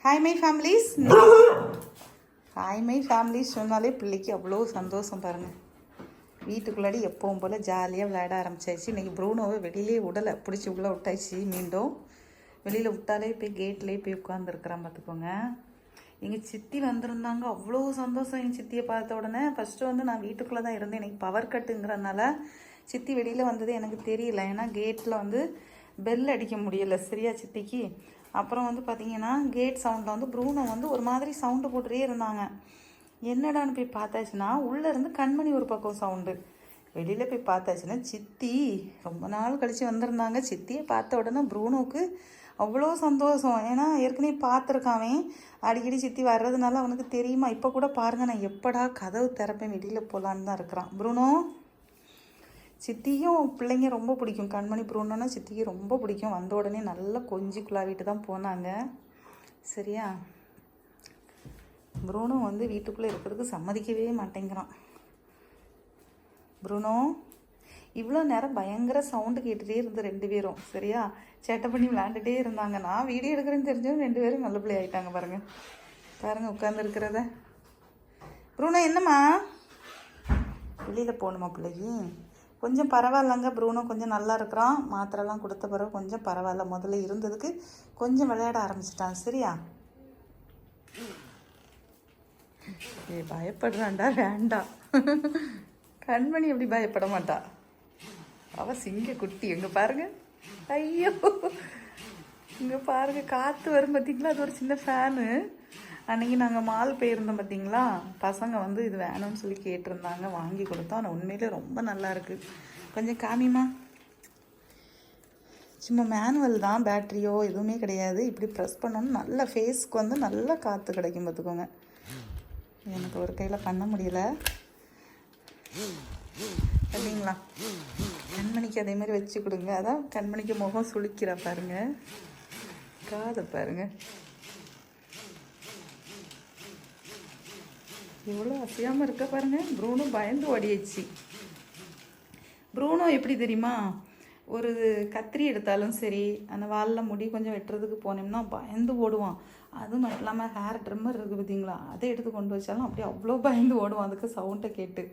Hi my families. Hi my families சொன்னாலே பிள்ளைக்கு அவ்வளோ சந்தோஷம் பாருங்கள். வீட்டுக்குள்ளாடி எப்பவும் போல் ஜாலியாக விளையாட ஆரம்பிச்சாச்சு. இன்றைக்கி ப்ரூனோவை வெளியிலே விடலை, பிடிச்சி உள்ளே விட்டாச்சு. மீண்டும் வெளியில் விட்டாலே போய் கேட்லேயே போய் உட்காந்துருக்குறான் பார்த்துக்கோங்க. எங்கள் சித்தி வந்திருந்தாங்க, அவ்வளோ சந்தோஷம். எங்கள் சித்தியை பார்த்த உடனே ஃபஸ்ட்டு வந்து நான் வீட்டுக்குள்ளே தான் இருந்தேன். எனக்கு பவர் கட்டுங்கிறனால சித்தி வெளியில் வந்தது எனக்கு தெரியல. ஏன்னா கேட்டில் வந்து பெல் அடிக்க முடியலை சரியா சித்திக்கு. அப்புறம் வந்து பார்த்திங்கன்னா கேட் சவுண்டில் வந்து ப்ரூனோ வந்து ஒரு மாதிரி சவுண்டு போட்டுகிட்டே இருந்தாங்க. என்னடான்னு போய் பார்த்தாச்சுன்னா உள்ளேருந்து கண்மணி ஒரு பக்கம் சவுண்டு. வெளியில் போய் பார்த்தாச்சுன்னா சித்தி ரொம்ப நாள் கழித்து வந்திருந்தாங்க. சித்தியை பார்த்த உடனே ப்ரூனோவுக்கு அவ்வளோ சந்தோஷம். ஏன்னா ஏற்கனவே பார்த்துருக்காவே அடிக்கடி சித்தி வர்றதுனால அவனுக்கு தெரியுமா. இப்போ கூட பாருங்கள், நான் எப்படா கதவு திறப்பேன் வெளியில் போகலான்னு தான் இருக்கிறான் ப்ரூனோ. சித்தியும் பிள்ளைங்க ரொம்ப பிடிக்கும். கண்மணி ப்ரூனோன்னா சித்திக்கு ரொம்ப பிடிக்கும். வந்த உடனே நல்லா கொஞ்சி குழாவிட்டு தான் போனாங்க சரியா. ப்ரூனோ வந்து வீட்டுக்குள்ளே இருக்கிறதுக்கு சம்மதிக்கவே மாட்டேங்கிறான். ப்ரூனோ இவ்வளோ நேரம் பயங்கர சவுண்டு கேட்டுகிட்டே இருந்து ரெண்டு பேரும் சரியா சேட்டை பண்ணி விளையாண்டுட்டே இருந்தாங்க. நான் வீடியோ எடுக்கிறேன்னு தெரிஞ்சவங்க ரெண்டு பேரும் நல்ல பிள்ளை ஆகிட்டாங்க பாருங்கள். பாருங்கள் உட்காந்து இருக்கிறத. ப்ரூனோ என்னம்மா வெளியில் போகணுமா பிள்ளைக்கு? கொஞ்சம் பரவாயில்லங்க ப்ரூனோ, கொஞ்சம் நல்லா இருக்கிறான். மாத்திரைலாம் கொடுத்த பிறகு கொஞ்சம் பரவாயில்ல. முதல்ல இருந்ததுக்கு கொஞ்சம் விளையாட ஆரம்பிச்சிட்டான் சரியா. பயப்படுறான்டா வேண்டாம். கண்மணி எப்படி பயப்பட மாட்டா, அவ சிங்க குட்டி. எங்கே பாருங்க, ஐயோ இங்கே பாருங்க காற்று வரும் பார்த்தீங்களா. அது ஒரு சின்ன ஃபேனு. அன்றைக்கி நாங்கள் மால் போயிருந்தோம் பார்த்தீங்களா. பசங்க வந்து இது வேணும்னு சொல்லி கேட்டிருந்தாங்க, வாங்கி கொடுத்தோம். ஆனால் உண்மையிலே ரொம்ப நல்லா இருக்குது. கொஞ்சம் காமிமா. சும்மா மேனுவல் தான், பேட்ரியோ எதுவுமே கிடையாது. இப்படி ப்ரெஸ் பண்ணோன்னு நல்ல ஃபேஸ்க்கு வந்து நல்ல காற்று கிடைக்கும் பார்த்துக்கோங்க. எனக்கு ஒரு கையில் பண்ண முடியல இல்லைங்களா. கண்மணிக்கு அதே மாதிரி வச்சு கொடுங்க. அதான் கண்மணிக்கு முகம் சுளிக்கிறா பாருங்க, காதை பாருங்க எவ்வளோ அசையாமல் இருக்க பாருங்க. ப்ரூனோ பயந்து ஓடியாச்சு. ப்ரூனோ எப்படி தெரியுமா, ஒரு கத்திரி எடுத்தாலும் சரி அந்த வாலில் முடி கொஞ்சம் வெட்டுறதுக்கு போனோம்னா பயந்து ஓடுவான். அது மட்டும் இல்லாமல் ஹேர் ட்ரிம்மர் இருக்குது பார்த்தீங்களா, அதை எடுத்து கொண்டு வச்சாலும் அப்படியே அவ்வளோ பயந்து ஓடுவான் அதுக்கு சவுண்டை கேட்டு.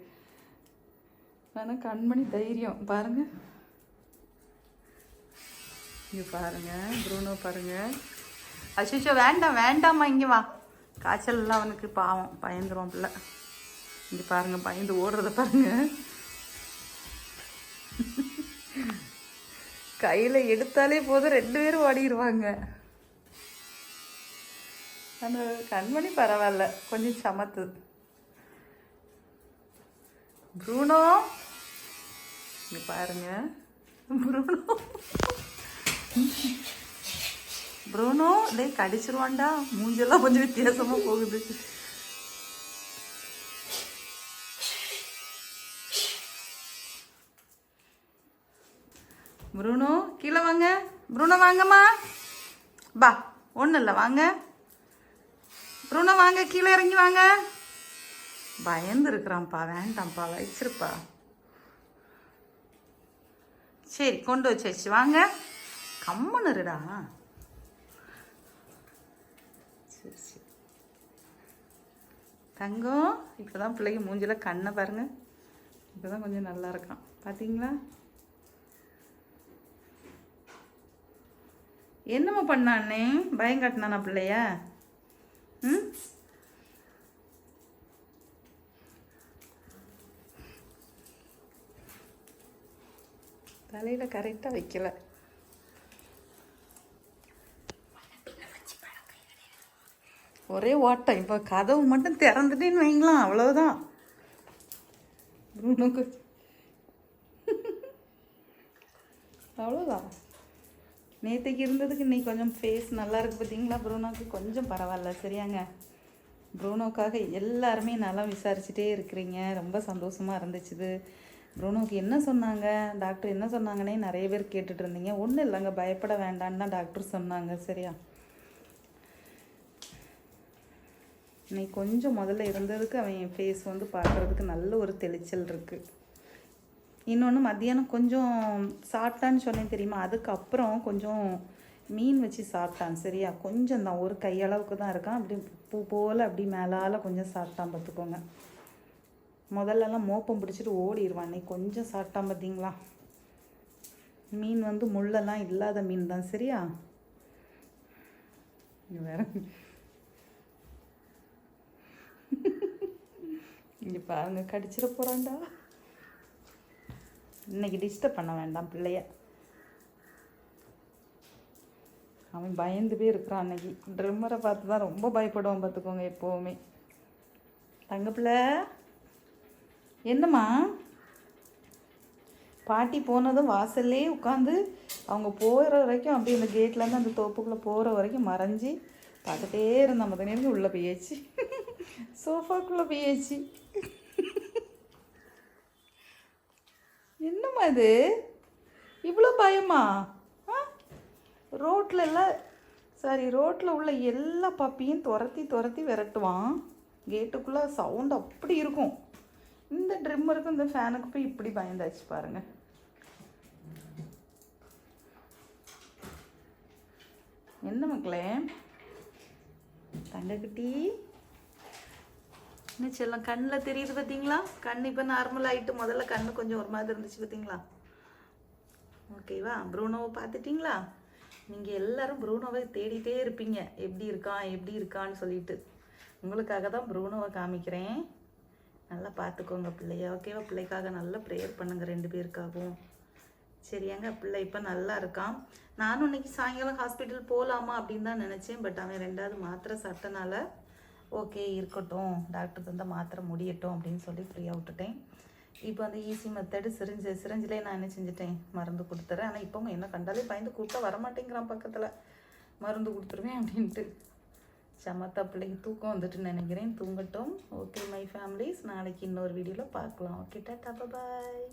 ஆனால் கண்மணி தைரியம் பாருங்கள். இங்கே பாருங்கள் ப்ரூனோ பாருங்கள். அச்சோ வேண்டாம் வேண்டாம்மா இங்கே வா. காய்ச்சல்லாம் அவனுக்கு பாவம், பயந்துருவான் பிள்ளை. இங்கே பாருங்கள் பயந்து ஓடுறத பாருங்கள். கையில் எடுத்தாலே போதும் ரெண்டு பேரும் ஓடிடுவாங்க. அந்த கண்மணி பரவாயில்ல, கொஞ்சம் சமத்து. ப்ரூனோ இங்கே பாருங்க. ப்ரூனோ டே கடிச்சிருவான்டா. மூஞ்செல்லாம் கொஞ்சம் வித்தியாசமாக போகுது. ப்ரூனோ கீழே வாங்க. ப்ரூனோ வாங்கம்மா. பா ஒன்றும் இல்லை வாங்க. ப்ரூனோ வாங்க, கீழே இறங்கி வாங்க. பயந்து இருக்கிறான்ப்பா, வேண்டாம்ப்பா வச்சிருப்பா. சரி கொண்டு வச்சாச்சு வாங்க. கம்மனுருடா. சரி சரி தங்கம். இப்போ தான் பிள்ளைக்கு மூஞ்சில் கண்ணை பாருங்க. இப்போ தான் கொஞ்சம் நல்லா இருக்கான் பார்த்தீங்களா. என்னம்மா பண்ணானே பயம் காட்டினானா பிள்ளைய? ம் தலையில் கரெக்டாக வைக்கல. ஒரே ஓட்டம். இப்போ கதவு மட்டும் திறந்துட்டேன்னு வைங்களாம், அவ்வளோதான். ப்ரூனோக்கு அவ்வளோதான். நேற்றுக்கு இருந்ததுக்கு இன்னைக்கு கொஞ்சம் ஃபேஸ் நல்லா இருக்குது பார்த்தீங்களா. ப்ரூனோக்கு கொஞ்சம் பரவாயில்ல சரியாங்க. ப்ரூனோக்காக எல்லாருமே நல்லா விசாரிச்சுட்டே இருக்கிறீங்க, ரொம்ப சந்தோஷமாக இருந்துச்சுது. ப்ரூனோக்கு என்ன சொன்னாங்க டாக்டர், என்ன சொன்னாங்கன்னே நிறைய பேர் கேட்டுட்டு இருந்தீங்க. ஒன்றும் இல்லைங்க, பயப்பட வேண்டான்னு தான் டாக்டர் சொன்னாங்க சரியா. இன்னைக்கு கொஞ்சம் முதல்ல இருந்ததுக்கு அவன் ஃபேஸ் வந்து பார்க்குறதுக்கு நல்ல ஒரு தெளிச்சல் இருக்குது. இன்னொன்று மத்தியானம் கொஞ்சம் சாப்பிட்டான்னு சொன்னேன் தெரியுமா, அதுக்கப்புறம் கொஞ்சம் மீன் வச்சு சாப்பிட்டான் சரியா, கொஞ்சம் தான், ஒரு கையளவுக்கு தான் இருக்கான். அப்படி பூ போல் அப்படி மேலால் கொஞ்சம் சாப்பிட்டான் பார்த்துக்கோங்க. முதல்லலாம் மோப்பம் பிடிச்சிட்டு ஓடிடுவான், இன்னைக்கு கொஞ்சம் சாப்பிட்டான் பார்த்தீங்களா. மீன் வந்து முள்ளெல்லாம் இல்லாத மீன் தான் சரியா. வேற இங்கே பாருங்க, கடிச்சிட போகிறான்டா. இன்னைக்கு டிஸ்டர்ப் பண்ண வேண்டாம் பிள்ளைய. அவன் பயந்து போய் இருக்கிறான் அன்னைக்கு. ட்ரிம்மரை பார்த்து தான் ரொம்ப பயப்படுவான் பார்த்துக்கோங்க எப்போவுமே. தங்கப்பிள்ளை என்னம்மா, பாட்டி போனதும் வாசல்லே உட்காந்து அவங்க போகிற வரைக்கும் அப்படியே அந்த கேட்லேருந்து அந்த தோப்புக்குள்ளே போகிற வரைக்கும் மறைஞ்சி பார்த்துட்டே இருந்தான். மற்ற நேரம் உள்ளே போயாச்சு, சோஃபாக்குள்ளே போயாச்சு. என்னம்மா இது இவ்வளோ பயமா? ரோட்டில் உள்ள எல்லா பப்பியும் துரத்தி விரட்டுவான். கேட்டுக்குள்ளே சவுண்ட் அப்படி இருக்கும். இந்த ட்ரிம்மருக்கும் இந்த ஃபேனுக்கு போய் இப்படி பயந்தாச்சு பாருங்க. என்ன மக்களே, தங்கக்குட்டி என்ன செல்லம் கண்ணில் தெரியுது பார்த்தீங்களா? கண் இப்போ நார்மல் ஆகிட்டு. முதல்ல கண்ணு கொஞ்சம் ஒரு மாதிரி இருந்துச்சு பார்த்தீங்களா. ஓகேவா, ப்ரூனோவை பார்த்துட்டிங்களா? நீங்கள் எல்லோரும் ப்ரூனோவை தேடிட்டே இருப்பீங்க, எப்படி இருக்கான்னு சொல்லிட்டு. உங்களுக்காக தான் ப்ரூனோவை காமிக்கிறேன். நல்லா பார்த்துக்கோங்க பிள்ளைய, ஓகேவா? பிள்ளைக்காக நல்லா ப்ரேயர் பண்ணுங்கள் 2 பேருக்காகவும், சரியாங்க? பிள்ளை இப்போ நல்லா இருக்கான். நானும் இன்னைக்கு சாயங்காலம் ஹாஸ்பிட்டல் போகலாமா அப்படின்னு தான் நினச்சேன். பட் அவன் 2வது மாத்திரை சாப்பிட்டனால ஓகே இருக்கட்டும், டாக்டர் தந்தால் மாத்திரை முடியட்டும் அப்படின்னு சொல்லி ஃப்ரீயாக விட்டுட்டேன். இப்போ அந்த ஈஸி மெத்தடு சிரிஞ்சிலே நான் என்ன செஞ்சுட்டேன், மருந்து கொடுத்துறேன். ஆனால் இப்போவும் என்ன கண்டாலே பயந்து கூப்பிட்டா வரமாட்டேங்கிறான் பக்கத்தில். மருந்து கொடுத்துருவேன் அப்படின்ட்டு. சமத்தா பிள்ளைக்கு தூக்கம் வந்துட்டு நினைக்கிறேன், தூங்கட்டும். ஓகே மை ஃபேமிலிஸ், நாளைக்கு இன்னொரு வீடியோவில் பார்க்கலாம். ஓகே, டாடா, பாய்.